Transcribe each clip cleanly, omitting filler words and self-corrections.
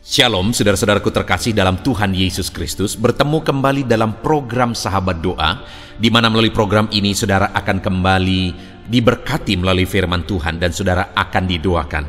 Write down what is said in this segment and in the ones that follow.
Shalom saudara-saudaraku terkasih dalam Tuhan Yesus Kristus. Bertemu kembali dalam program Sahabat Doa, di mana melalui program ini saudara akan kembali diberkati melalui firman Tuhan dan saudara akan didoakan.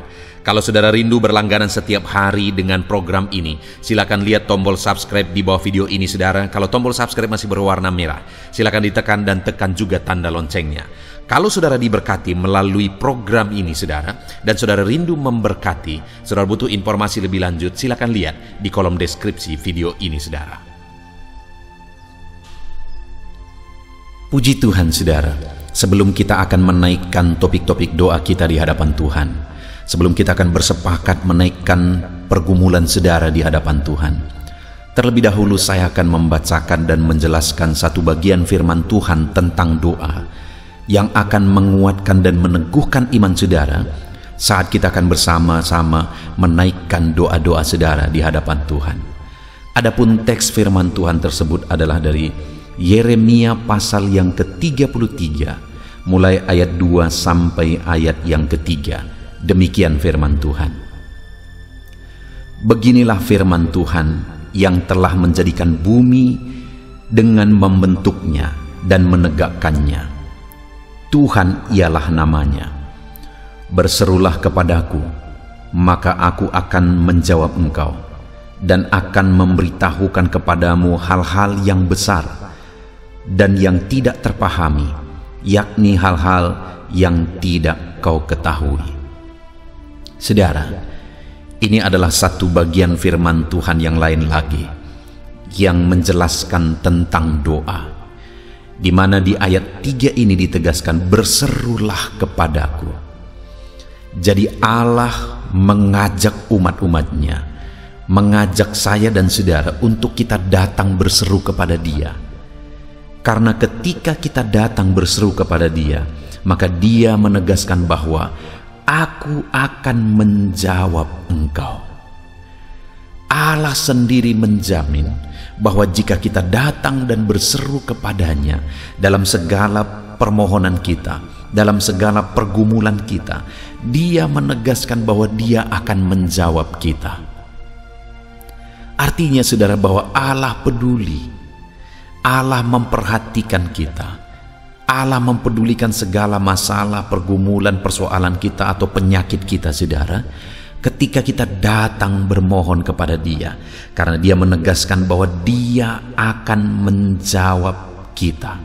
Kalau saudara rindu berlangganan setiap hari dengan program ini, silakan lihat tombol subscribe di bawah video ini saudara. Kalau tombol subscribe masih berwarna merah, silakan ditekan dan tekan juga tanda loncengnya. Kalau saudara diberkati melalui program ini saudara, dan saudara rindu memberkati, saudara butuh informasi lebih lanjut, silakan lihat di kolom deskripsi video ini saudara. Puji Tuhan saudara, sebelum kita akan menaikkan topik-topik doa kita di hadapan Tuhan, sebelum kita akan bersepakat menaikkan pergumulan saudara di hadapan Tuhan, terlebih dahulu saya akan membacakan dan menjelaskan satu bagian firman Tuhan tentang doa yang akan menguatkan dan meneguhkan iman saudara saat kita akan bersama-sama menaikkan doa-doa saudara di hadapan Tuhan. Adapun teks firman Tuhan tersebut adalah dari Yeremia pasal yang ke-33 mulai ayat 2 sampai ayat yang ketiga. Demikian firman Tuhan. Beginilah firman Tuhan yang telah menjadikan bumi dengan membentuknya dan menegakkannya. Tuhan ialah namanya. Berserulah kepadaku, maka aku akan menjawab engkau, dan akan memberitahukan kepadamu hal-hal yang besar dan yang tidak terpahami, yakni hal-hal yang tidak kau ketahui. Saudara, ini adalah satu bagian firman Tuhan yang lain lagi, yang menjelaskan tentang doa, di mana di ayat 3 ini ditegaskan, berserulah kepadaku. Jadi Allah mengajak umat-umatnya, mengajak saya dan saudara untuk kita datang berseru kepada Dia. Karena ketika kita datang berseru kepada Dia, maka Dia menegaskan bahwa aku akan menjawab engkau. Allah sendiri menjamin bahwa jika kita datang dan berseru kepadanya dalam segala permohonan kita, dalam segala pergumulan kita, Dia menegaskan bahwa Dia akan menjawab kita. Artinya saudara bahwa Allah peduli, Allah memperhatikan kita, Allah mempedulikan segala masalah, pergumulan, persoalan kita atau penyakit kita saudara, ketika kita datang bermohon kepada Dia, karena Dia menegaskan bahwa Dia akan menjawab kita.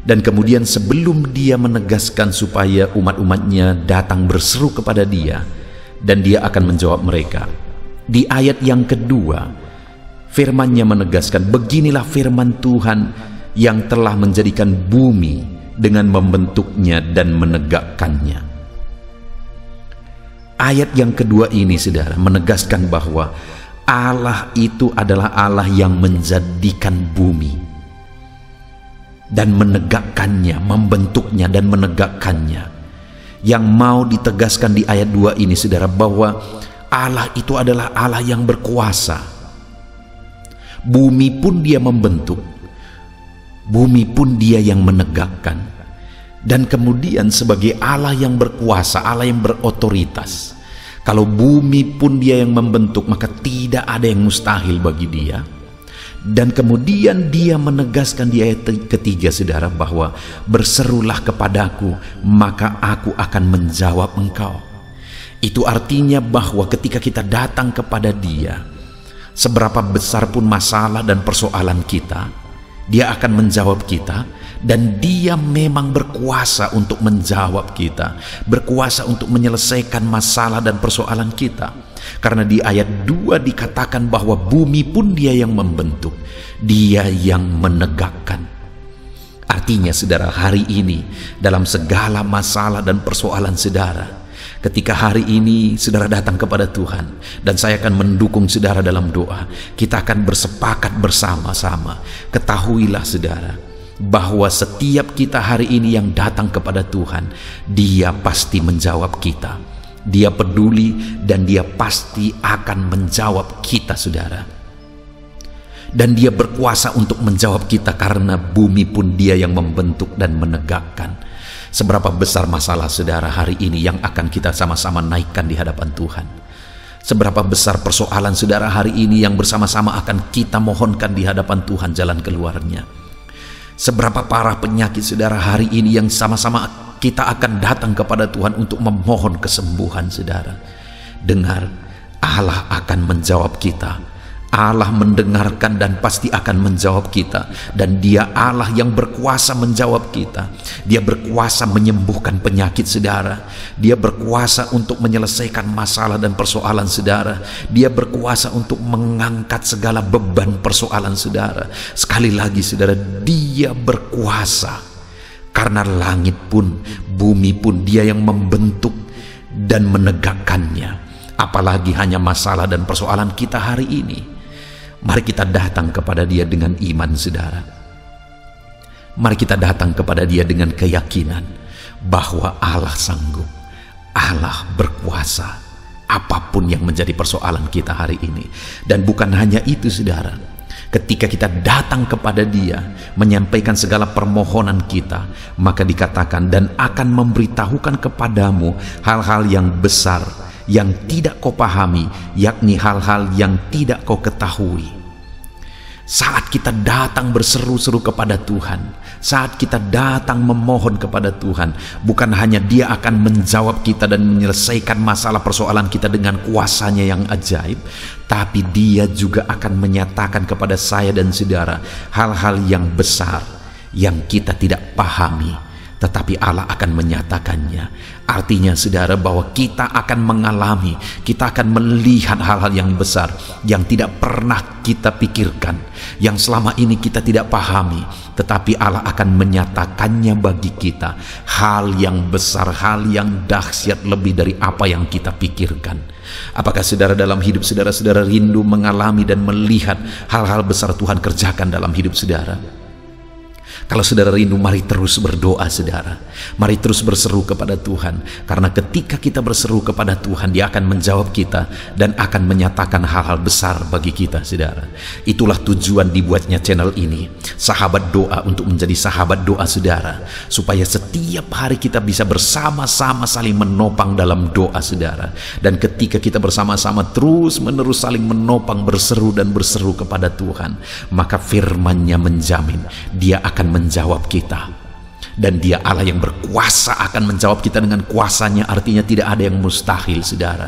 Dan kemudian sebelum Dia menegaskan supaya umat-umatnya datang berseru kepada Dia, dan Dia akan menjawab mereka, di ayat yang kedua firman-Nya menegaskan, beginilah firman Tuhan yang telah menjadikan bumi dengan membentuknya dan menegakkannya. Ayat yang kedua ini saudara menegaskan bahwa Allah itu adalah Allah yang menjadikan bumi dan menegakkannya, membentuknya dan menegakkannya. Yang mau ditegaskan di ayat 2 ini saudara bahwa Allah itu adalah Allah yang berkuasa. Bumi pun Dia membentuk, bumi pun Dia yang menegakkan. Dan kemudian sebagai Allah yang berkuasa, Allah yang berotoritas, kalau bumi pun Dia yang membentuk, maka tidak ada yang mustahil bagi Dia. Dan kemudian Dia menegaskan di ayat ketiga saudara bahwa berserulah kepadaku, maka aku akan menjawab engkau. Itu artinya bahwa ketika kita datang kepada Dia, seberapa besar pun masalah dan persoalan kita, Dia akan menjawab kita. Dan Dia memang berkuasa untuk menjawab kita, berkuasa untuk menyelesaikan masalah dan persoalan kita. Karena di ayat 2 dikatakan bahwa bumi pun Dia yang membentuk, Dia yang menegakkan. Artinya saudara, hari ini dalam segala masalah dan persoalan saudara, ketika hari ini saudara datang kepada Tuhan, dan saya akan mendukung saudara dalam doa, kita akan bersepakat bersama-sama. Ketahuilah saudara, bahwa setiap kita hari ini yang datang kepada Tuhan, Dia pasti menjawab kita. Dia peduli dan Dia pasti akan menjawab kita saudara. Dan Dia berkuasa untuk menjawab kita, karena bumi pun Dia yang membentuk dan menegakkan. Seberapa besar masalah saudara hari ini yang akan kita sama-sama naikkan di hadapan Tuhan. Seberapa besar persoalan saudara hari ini yang bersama-sama akan kita mohonkan di hadapan Tuhan jalan keluarnya. Seberapa parah penyakit saudara hari ini yang sama-sama kita akan datang kepada Tuhan untuk memohon kesembuhan saudara. Dengar, Allah akan menjawab kita. Allah mendengarkan dan pasti akan menjawab kita. Dan Dia Allah yang berkuasa menjawab kita. Dia berkuasa menyembuhkan penyakit saudara. Dia berkuasa untuk menyelesaikan masalah dan persoalan saudara. Dia berkuasa untuk mengangkat segala beban persoalan saudara. Sekali lagi saudara, Dia berkuasa. Karena langit pun, bumi pun Dia yang membentuk dan menegakkannya. Apalagi hanya masalah dan persoalan kita hari ini. Mari kita datang kepada Dia dengan iman saudara. Mari kita datang kepada Dia dengan keyakinan bahwa Allah sanggup, Allah berkuasa apapun yang menjadi persoalan kita hari ini. Dan bukan hanya itu saudara, ketika kita datang kepada Dia menyampaikan segala permohonan kita, maka dikatakan dan akan memberitahukan kepadamu hal-hal yang besar yang tidak kau pahami, yakni hal-hal yang tidak kau ketahui. Saat kita datang berseru-seru kepada Tuhan, saat kita datang memohon kepada Tuhan, bukan hanya Dia akan menjawab kita dan menyelesaikan masalah persoalan kita dengan kuasanya yang ajaib, tapi Dia juga akan menyatakan kepada saya dan saudara hal-hal yang besar yang kita tidak pahami, tetapi Allah akan menyatakannya. Artinya saudara bahwa kita akan mengalami, kita akan melihat hal-hal yang besar yang tidak pernah kita pikirkan, yang selama ini kita tidak pahami, tetapi Allah akan menyatakannya bagi kita. Hal yang besar, hal yang dahsyat lebih dari apa yang kita pikirkan. Apakah saudara dalam hidup saudara rindu mengalami dan melihat hal-hal besar Tuhan kerjakan dalam hidup saudara? Kalau saudara rindu, mari terus berdoa saudara. Mari terus berseru kepada Tuhan. Karena ketika kita berseru kepada Tuhan, Dia akan menjawab kita dan akan menyatakan hal-hal besar bagi kita saudara. Itulah tujuan dibuatnya channel ini, Sahabat Doa, untuk menjadi sahabat doa saudara. Supaya setiap hari kita bisa bersama-sama saling menopang dalam doa saudara. Dan ketika kita bersama-sama terus menerus saling menopang, berseru dan berseru kepada Tuhan, maka firman-Nya menjamin Dia akan menjawab kita. Dan Dia Allah yang berkuasa akan menjawab kita dengan kuasanya. Artinya tidak ada yang mustahil saudara.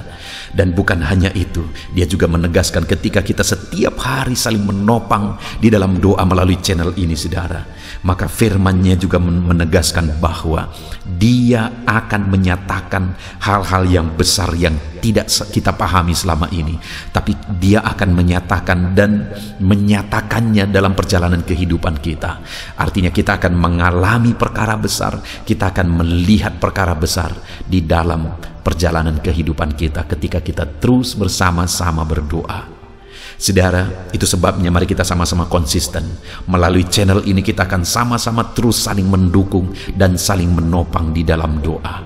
Dan bukan hanya itu, Dia juga menegaskan ketika kita setiap hari saling menopang di dalam doa melalui channel ini saudara, maka firman-Nya juga menegaskan bahwa Dia akan menyatakan hal-hal yang besar yang tidak kita pahami selama ini, tapi Dia akan menyatakan dan menyatakannya dalam perjalanan kehidupan kita. Artinya kita akan mengalami perkara besar, kita akan melihat perkara besar di dalam perjalanan kehidupan kita ketika kita terus bersama-sama berdoa. Saudara, itu sebabnya mari kita sama-sama konsisten. Melalui channel ini kita akan sama-sama terus saling mendukung dan saling menopang di dalam doa.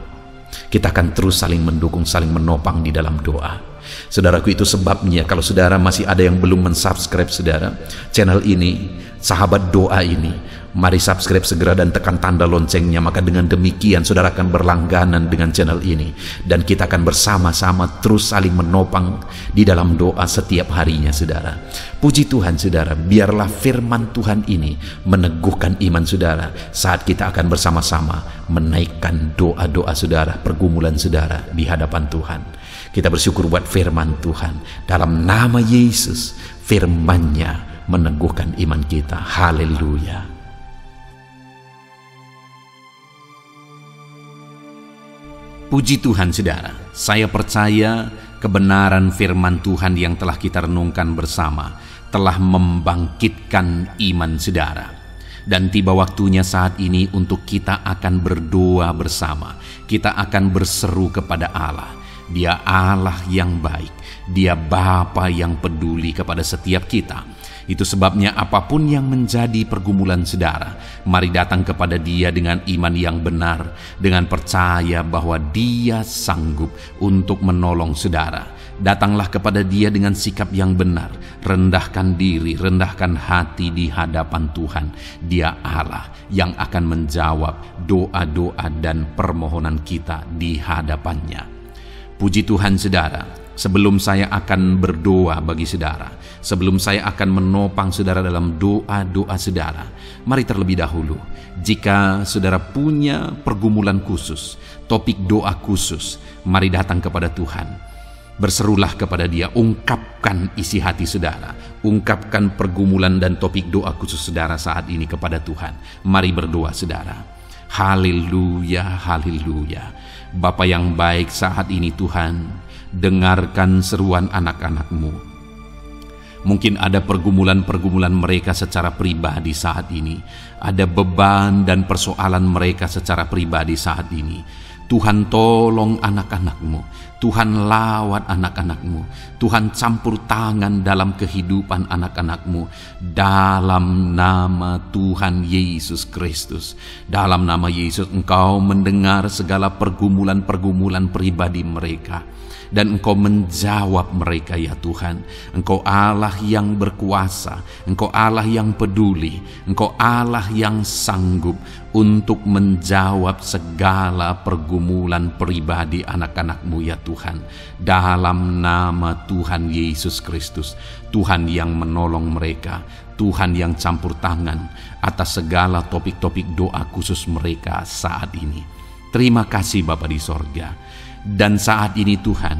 Kita akan terus saling mendukung, saling menopang di dalam doa. Saudaraku, itu sebabnya kalau saudara masih ada yang belum mensubscribe saudara channel ini, Sahabat Doa ini, mari subscribe segera dan tekan tanda loncengnya. Maka dengan demikian saudara akan berlangganan dengan channel ini, dan kita akan bersama-sama terus saling menopang di dalam doa setiap harinya saudara. Puji Tuhan saudara, biarlah firman Tuhan ini meneguhkan iman saudara saat kita akan bersama-sama menaikkan doa-doa saudara, pergumulan saudara di hadapan Tuhan. Kita bersyukur buat firman Tuhan. Dalam nama Yesus, firman-Nya meneguhkan iman kita. Haleluya. Puji Tuhan saudara, saya percaya kebenaran firman Tuhan yang telah kita renungkan bersama telah membangkitkan iman saudara. Dan tiba waktunya saat ini untuk kita akan berdoa bersama. Kita akan berseru kepada Allah. Dia Allah yang baik, Dia Bapa yang peduli kepada setiap kita. Itu sebabnya apapun yang menjadi pergumulan saudara, mari datang kepada Dia dengan iman yang benar, dengan percaya bahwa Dia sanggup untuk menolong saudara. Datanglah kepada Dia dengan sikap yang benar, rendahkan diri, rendahkan hati di hadapan Tuhan. Dia Allah yang akan menjawab doa-doa dan permohonan kita di hadapan-Nya. Puji Tuhan saudara, sebelum saya akan berdoa bagi saudara, sebelum saya akan menopang saudara dalam doa-doa saudara, mari terlebih dahulu, jika saudara punya pergumulan khusus, topik doa khusus, mari datang kepada Tuhan. Berserulah kepada Dia, ungkapkan isi hati saudara, ungkapkan pergumulan dan topik doa khusus saudara saat ini kepada Tuhan. Mari berdoa saudara. Haleluya, haleluya. Bapa yang baik, saat ini Tuhan, dengarkan seruan anak-anak-Mu. Mungkin ada pergumulan-pergumulan mereka secara pribadi saat ini. Ada beban dan persoalan mereka secara pribadi saat ini. Tuhan tolong anak-anak-Mu, Tuhan lawat anak-anak-Mu, Tuhan campur tangan dalam kehidupan anak-anak-Mu, dalam nama Tuhan Yesus Kristus. Dalam nama Yesus, Engkau mendengar segala pergumulan-pergumulan pribadi mereka, dan Engkau menjawab mereka ya Tuhan. Engkau Allah yang berkuasa, Engkau Allah yang peduli, Engkau Allah yang sanggup untuk menjawab segala pergumulan pribadi anak-anak-Mu ya Tuhan. Dalam nama Tuhan Yesus Kristus, Tuhan yang menolong mereka, Tuhan yang campur tangan atas segala topik-topik doa khusus mereka saat ini. Terima kasih Bapa di sorga. Dan saat ini Tuhan,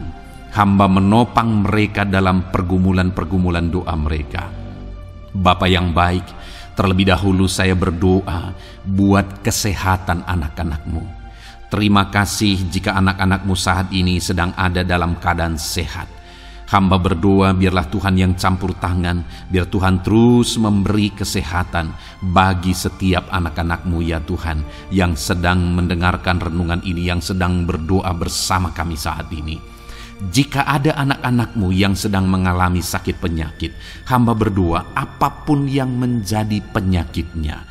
hamba menopang mereka dalam pergumulan-pergumulan doa mereka. Bapa yang baik, terlebih dahulu saya berdoa buat kesehatan anak-anak-Mu. Terima kasih jika anak-anak-Mu saat ini sedang ada dalam keadaan sehat. Hamba berdoa biarlah Tuhan yang campur tangan, biar Tuhan terus memberi kesehatan bagi setiap anak-anak-Mu ya Tuhan, yang sedang mendengarkan renungan ini, yang sedang berdoa bersama kami saat ini. Jika ada anak-anak-Mu yang sedang mengalami sakit penyakit, hamba berdoa apapun yang menjadi penyakitnya,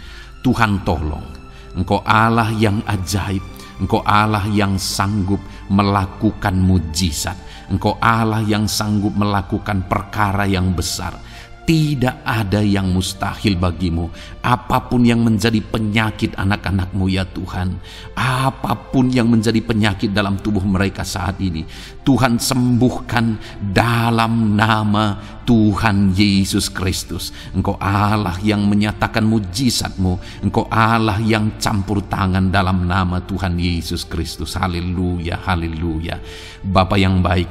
Tuhan tolong. Engkau Allah yang ajaib, Engkau Allah yang sanggup melakukan mujizat, Engkau Allah yang sanggup melakukan perkara yang besar. Tidak ada yang mustahil bagimu. Apapun yang menjadi penyakit anak-anak-Mu ya Tuhan, apapun yang menjadi penyakit dalam tubuh mereka saat ini, Tuhan sembuhkan dalam nama Tuhan Yesus Kristus. Engkau Allah yang menyatakan mujizat-Mu, Engkau Allah yang campur tangan dalam nama Tuhan Yesus Kristus. Haleluya, haleluya. Bapa yang baik,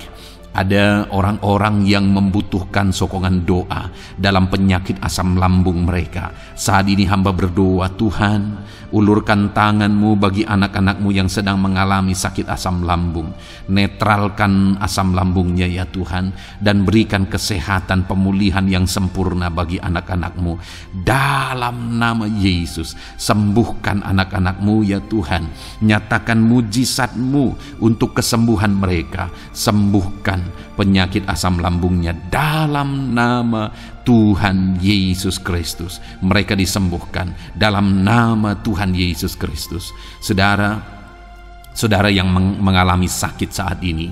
ada orang-orang yang membutuhkan sokongan doa dalam penyakit asam lambung mereka. Saat ini hamba berdoa, Tuhan, ulurkan tangan-Mu bagi anak-anak-Mu yang sedang mengalami sakit asam lambung. Netralkan asam lambungnya ya Tuhan, dan berikan kesehatan pemulihan yang sempurna bagi anak-anak-Mu. Dalam nama Yesus, sembuhkan anak-anak-Mu ya Tuhan. Nyatakan mujizat-Mu untuk kesembuhan mereka. Sembuhkan penyakit asam lambungnya dalam nama Tuhan Yesus Kristus. Mereka disembuhkan dalam nama Tuhan Yesus Kristus. Saudara yang mengalami sakit saat ini,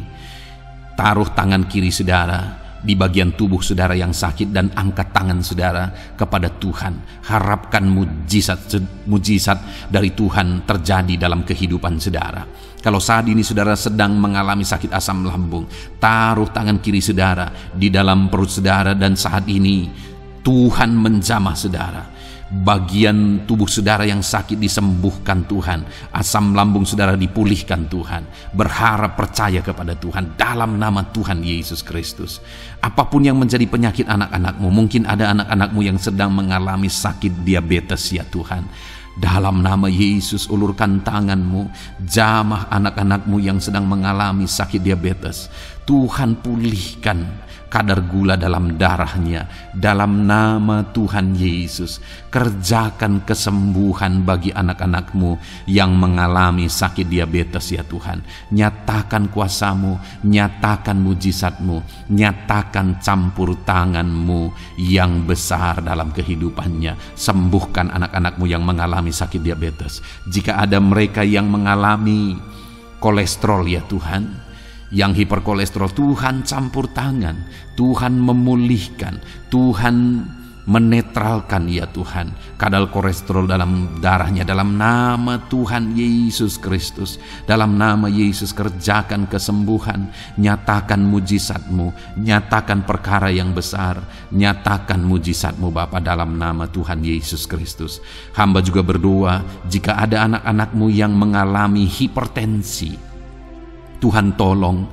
taruh tangan kiri saudara di bagian tubuh saudara yang sakit dan angkat tangan saudara kepada Tuhan. Harapkan mujizat dari Tuhan terjadi dalam kehidupan saudara. Kalau saat ini saudara sedang mengalami sakit asam lambung, taruh tangan kiri saudara di dalam perut saudara, dan saat ini Tuhan menjamah saudara. Bagian tubuh saudara yang sakit disembuhkan Tuhan, asam lambung saudara dipulihkan Tuhan. Berharap, percaya kepada Tuhan dalam nama Tuhan Yesus Kristus. Apapun yang menjadi penyakit anak-anak-Mu, mungkin ada anak-anak-Mu yang sedang mengalami sakit diabetes ya Tuhan. Dalam nama Yesus, ulurkan tangan-Mu, jamah anak-anak-Mu yang sedang mengalami sakit diabetes. Tuhan pulihkan kadar gula dalam darahnya. Dalam nama Tuhan Yesus, kerjakan kesembuhan bagi anak-anak-Mu yang mengalami sakit diabetes ya Tuhan. Nyatakan kuasa-Mu, nyatakan mujizat-Mu, nyatakan campur tangan-Mu yang besar dalam kehidupannya. Sembuhkan anak-anak-Mu yang mengalami sakit diabetes. Jika ada mereka yang mengalami kolesterol ya Tuhan, yang hiperkolesterol, Tuhan campur tangan, Tuhan memulihkan, Tuhan menetralkan ya Tuhan kadar kolesterol dalam darahnya, dalam nama Tuhan Yesus Kristus. Dalam nama Yesus, kerjakan kesembuhan, nyatakan mujizat-Mu, nyatakan perkara yang besar, nyatakan mujizat-Mu Bapa, dalam nama Tuhan Yesus Kristus. Hamba juga berdoa jika ada anak-anak-Mu yang mengalami hipertensi, Tuhan tolong,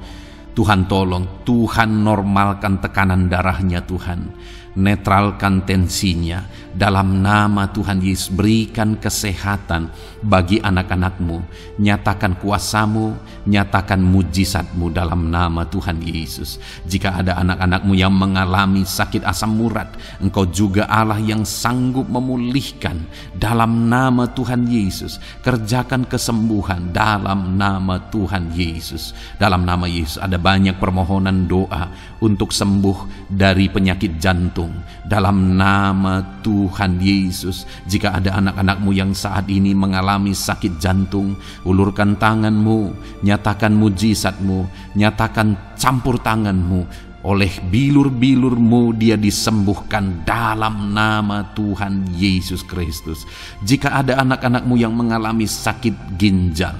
Tuhan tolong, Tuhan normalkan tekanan darahnya Tuhan, netralkan tensinya, dalam nama Tuhan Yesus. Berikan kesehatan bagi anak-anak-Mu, nyatakan kuasa-Mu, nyatakan mujizat-Mu dalam nama Tuhan Yesus. Jika ada anak-anak-Mu yang mengalami sakit asam urat, Engkau juga Allah yang sanggup memulihkan, dalam nama Tuhan Yesus. Kerjakan kesembuhan dalam nama Tuhan Yesus. Dalam nama Yesus ada banyak permohonan doa untuk sembuh dari penyakit jantung, dalam nama Tuhan Yesus. Jika ada anak-anak-Mu yang saat ini mengalami sakit jantung, ulurkan tangan-Mu, nyatakan mujizat-Mu, nyatakan campur tangan-Mu. Oleh bilur-bilur-Mu dia disembuhkan dalam nama Tuhan Yesus Kristus. Jika ada anak-anak-Mu yang mengalami sakit ginjal,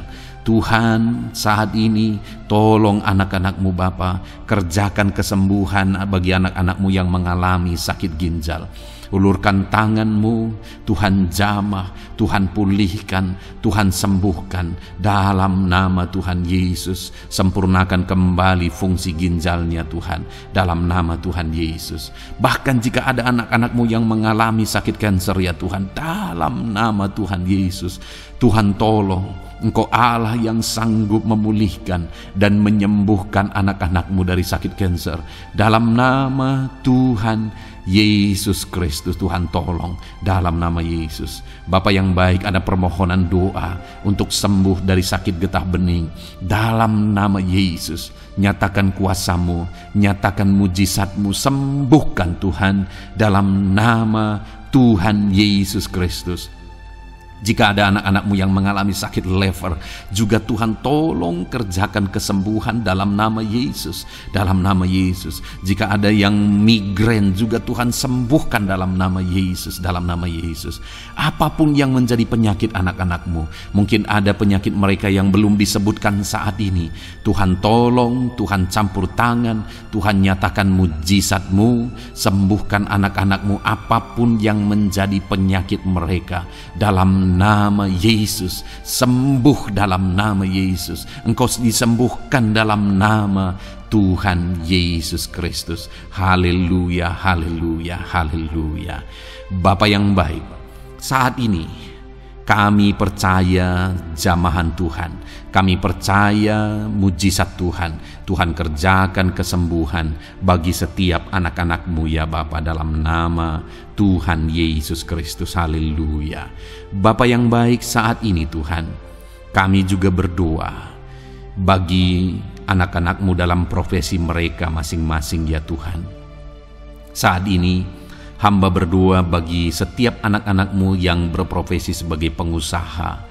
Tuhan saat ini tolong anak-anak-Mu Bapa, kerjakan kesembuhan bagi anak-anak-Mu yang mengalami sakit ginjal. Ulurkan tangan-Mu, Tuhan jamah, Tuhan pulihkan, Tuhan sembuhkan dalam nama Tuhan Yesus. Sempurnakan kembali fungsi ginjalnya Tuhan, dalam nama Tuhan Yesus. Bahkan jika ada anak-anak-Mu yang mengalami sakit kanker ya Tuhan, dalam nama Tuhan Yesus, Tuhan tolong. Engkau Allah yang sanggup memulihkan dan menyembuhkan anak-anak-Mu dari sakit kanker, dalam nama Tuhan Yesus Kristus. Tuhan tolong dalam nama Yesus. Bapa yang baik, ada permohonan doa untuk sembuh dari sakit getah bening, dalam nama Yesus. Nyatakan kuasa-Mu, nyatakan mujizat-Mu, sembuhkan Tuhan dalam nama Tuhan Yesus Kristus. Jika ada anak-anak-Mu yang mengalami sakit lever, juga Tuhan tolong kerjakan kesembuhan dalam nama Yesus, dalam nama Yesus. Jika ada yang migrain, juga Tuhan sembuhkan dalam nama Yesus, dalam nama Yesus. Apapun yang menjadi penyakit anak-anak-Mu, mungkin ada penyakit mereka yang belum disebutkan saat ini, Tuhan tolong, Tuhan campur tangan, Tuhan nyatakan mujizat-Mu, sembuhkan anak-anak-Mu apapun yang menjadi penyakit mereka, dalam nama Yesus. Sembuh dalam nama Yesus. Engkau disembuhkan dalam nama Tuhan Yesus Kristus. Haleluya, haleluya, haleluya. Bapa yang baik, saat ini kami percaya jamahan Tuhan, kami percaya mujizat Tuhan. Tuhan kerjakan kesembuhan bagi setiap anak-anak-Mu ya Bapa, dalam nama Tuhan Yesus Kristus. Haleluya. Bapa yang baik, saat ini Tuhan, kami juga berdoa bagi anak-anak-Mu dalam profesi mereka masing-masing ya Tuhan. Saat ini hamba berdoa bagi setiap anak-anak-Mu yang berprofesi sebagai pengusaha,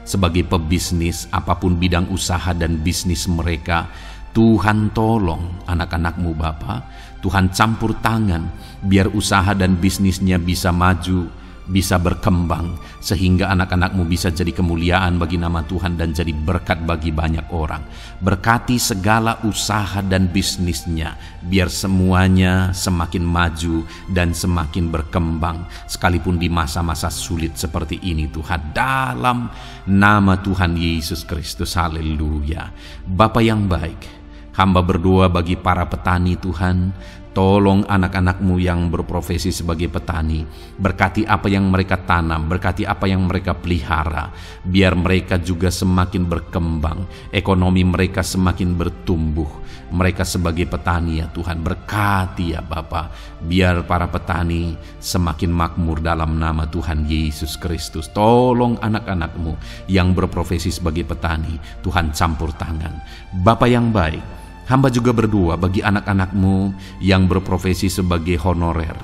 sebagai pebisnis, apapun bidang usaha dan bisnis mereka. Tuhan tolong anak-anak-Mu Bapa, Tuhan campur tangan biar usaha dan bisnisnya bisa maju, bisa berkembang, sehingga anak-anak-Mu bisa jadi kemuliaan bagi nama Tuhan dan jadi berkat bagi banyak orang. Berkati segala usaha dan bisnisnya, biar semuanya semakin maju dan semakin berkembang, sekalipun di masa-masa sulit seperti ini Tuhan, dalam nama Tuhan Yesus Kristus. Haleluya. Bapa yang baik, hamba berdoa bagi para petani Tuhan. Tolong anak-anak-Mu yang berprofesi sebagai petani, berkati apa yang mereka tanam, berkati apa yang mereka pelihara, biar mereka juga semakin berkembang, ekonomi mereka semakin bertumbuh. Mereka sebagai petani ya Tuhan, berkati ya Bapa, biar para petani semakin makmur dalam nama Tuhan Yesus Kristus. Tolong anak-anak-Mu yang berprofesi sebagai petani, Tuhan campur tangan. Bapa yang baik, hamba juga berdoa bagi anak-anak-Mu yang berprofesi sebagai honorer.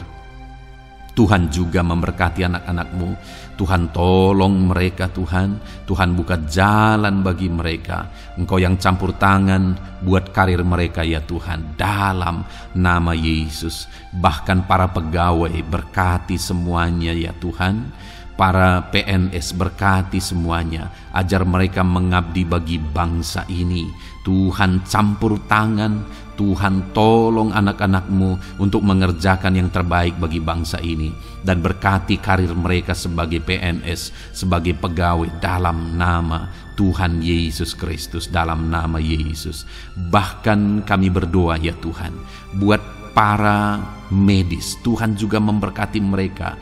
Tuhan juga memberkati anak-anak-Mu. Tuhan tolong mereka Tuhan. Tuhan buka jalan bagi mereka. Engkau yang campur tangan buat karir mereka ya Tuhan. Dalam nama Yesus. Bahkan para pegawai berkati semuanya ya Tuhan. Para PNS berkati semuanya. Ajar mereka mengabdi bagi bangsa ini. Tuhan campur tangan. Tuhan tolong anak-anak-Mu untuk mengerjakan yang terbaik bagi bangsa ini. Dan berkati karir mereka sebagai PNS, sebagai pegawai dalam nama Tuhan Yesus Kristus, dalam nama Yesus. Bahkan kami berdoa ya Tuhan, buat para medis, Tuhan juga memberkati mereka.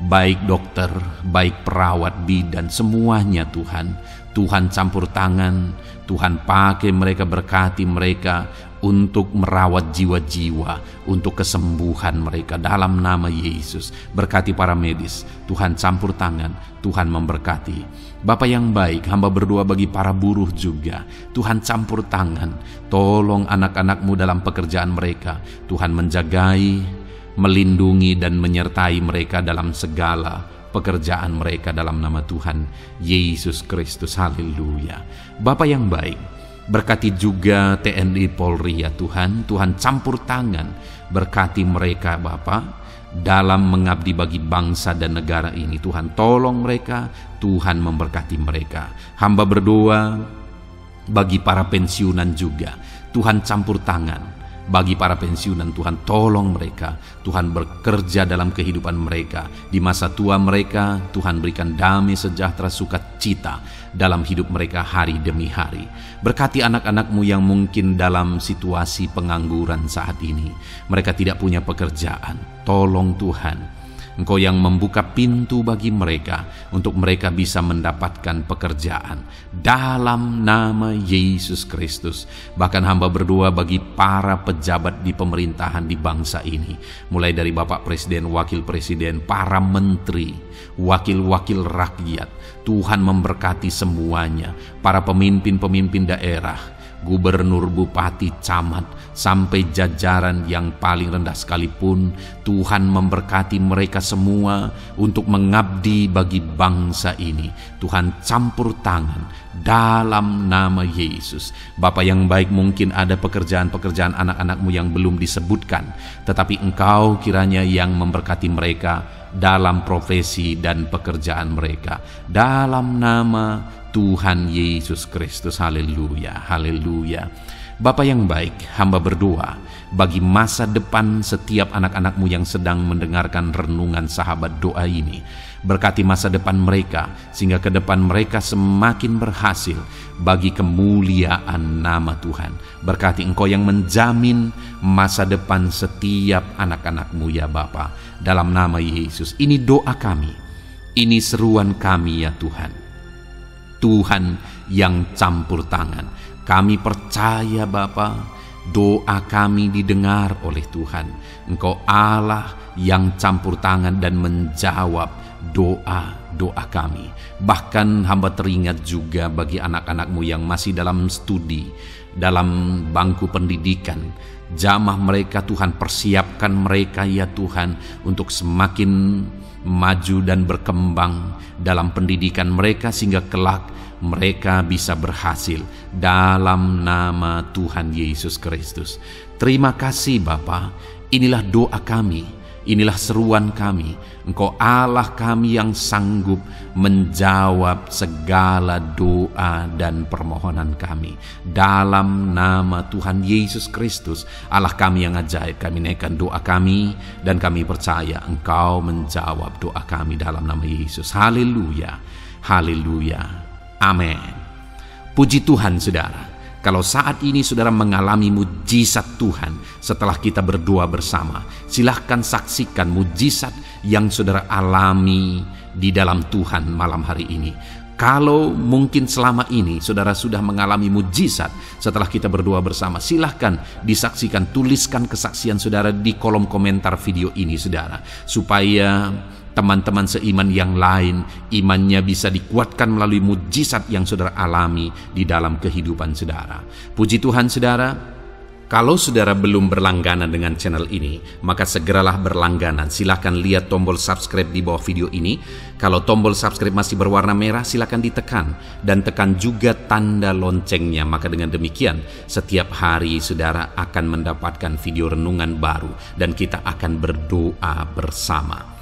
Baik dokter, baik perawat, bidan, semuanya Tuhan. Tuhan campur tangan, Tuhan pakai mereka, berkati mereka untuk merawat jiwa-jiwa, untuk kesembuhan mereka dalam nama Yesus. Berkati para medis, Tuhan campur tangan, Tuhan memberkati. Bapa yang baik, hamba berdoa bagi para buruh juga. Tuhan campur tangan, tolong anak-anak-Mu dalam pekerjaan mereka. Tuhan menjagai, melindungi dan menyertai mereka dalam segala pekerjaan mereka dalam nama Tuhan Yesus Kristus. Haleluya. Bapa yang baik, berkati juga TNI Polri ya Tuhan. Tuhan campur tangan, berkati mereka Bapa dalam mengabdi bagi bangsa dan negara ini. Tuhan tolong mereka, Tuhan memberkati mereka. Hamba berdoa bagi para pensiunan juga. Tuhan campur tangan bagi para pensiunan, Tuhan tolong mereka. Tuhan bekerja dalam kehidupan mereka. Di masa tua mereka, Tuhan berikan damai, sejahtera, sukacita dalam hidup mereka hari demi hari. Berkati anak-anak-Mu yang mungkin dalam situasi pengangguran saat ini. Mereka tidak punya pekerjaan. Tolong Tuhan, Engkau yang membuka pintu bagi mereka untuk mereka bisa mendapatkan pekerjaan dalam nama Yesus Kristus. Bahkan hamba berdoa bagi para pejabat di pemerintahan di bangsa ini, mulai dari Bapak Presiden, Wakil Presiden, para menteri, wakil-wakil rakyat. Tuhan memberkati semuanya, para pemimpin-pemimpin daerah, gubernur, bupati, camat, sampai jajaran yang paling rendah sekalipun. Tuhan memberkati mereka semua untuk mengabdi bagi bangsa ini. Tuhan campur tangan dalam nama Yesus. Bapa yang baik, mungkin ada pekerjaan-pekerjaan anak-anak-Mu yang belum disebutkan, tetapi Engkau kiranya yang memberkati mereka dalam profesi dan pekerjaan mereka dalam nama Tuhan Yesus Kristus. Haleluya, haleluya. Bapa yang baik, hamba berdoa bagi masa depan setiap anak-anak-Mu yang sedang mendengarkan renungan sahabat doa ini. Berkati masa depan mereka, sehingga ke depan mereka semakin berhasil bagi kemuliaan nama Tuhan. Berkati Engkau yang menjamin masa depan setiap anak-anak-Mu ya Bapa. Dalam nama Yesus, ini doa kami, ini seruan kami ya Tuhan. Tuhan yang campur tangan. Kami percaya Bapa, doa kami didengar oleh Tuhan. Engkau Allah yang campur tangan dan menjawab doa-doa kami. Bahkan hamba teringat juga bagi anak-anak-Mu yang masih dalam studi, dalam bangku pendidikan. Jamah mereka Tuhan, persiapkan mereka ya Tuhan untuk semakin maju dan berkembang dalam pendidikan mereka, sehingga kelak mereka bisa berhasil dalam nama Tuhan Yesus Kristus. Terima kasih Bapa. Inilah doa kami, inilah seruan kami. Engkau Allah kami yang sanggup menjawab segala doa dan permohonan kami. Dalam nama Tuhan Yesus Kristus, Allah kami yang ajaib, kami naikkan doa kami dan kami percaya Engkau menjawab doa kami dalam nama Yesus. Haleluya, haleluya. Amin. Puji Tuhan saudara. Kalau saat ini saudara mengalami mujizat Tuhan setelah kita berdoa bersama, silahkan saksikan mujizat yang saudara alami di dalam Tuhan malam hari ini. Kalau mungkin selama ini saudara sudah mengalami mujizat setelah kita berdoa bersama, silahkan disaksikan, tuliskan kesaksian saudara di kolom komentar video ini saudara, supaya teman-teman seiman yang lain imannya bisa dikuatkan melalui mujizat yang saudara alami di dalam kehidupan saudara. Puji Tuhan saudara, Kalau saudara belum berlangganan dengan channel ini, maka segeralah berlangganan. Silahkan lihat tombol subscribe di bawah video ini. Kalau tombol subscribe masih berwarna merah, silahkan ditekan. Dan tekan juga tanda loncengnya. Maka dengan demikian, setiap hari saudara akan mendapatkan video renungan baru. Dan kita akan berdoa bersama.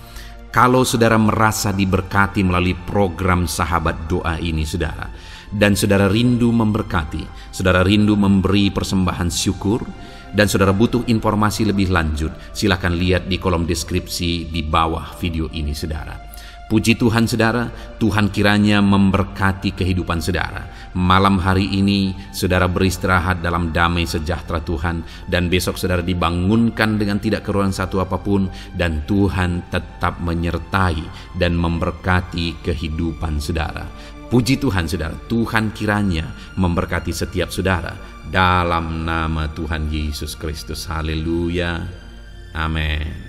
Kalau saudara merasa diberkati melalui program Sahabat Doa ini, saudara, dan saudara rindu memberkati, saudara rindu memberi persembahan syukur, dan saudara butuh informasi lebih lanjut, silakan lihat di kolom deskripsi di bawah video ini, saudara. Puji Tuhan, saudara, Tuhan kiranya memberkati kehidupan saudara. Malam hari ini, saudara beristirahat dalam damai sejahtera Tuhan, dan besok saudara dibangunkan dengan tidak kekurangan satu apapun, dan Tuhan tetap menyertai dan memberkati kehidupan saudara. Puji Tuhan, saudara, Tuhan kiranya memberkati setiap saudara. Dalam nama Tuhan Yesus Kristus, haleluya, amin.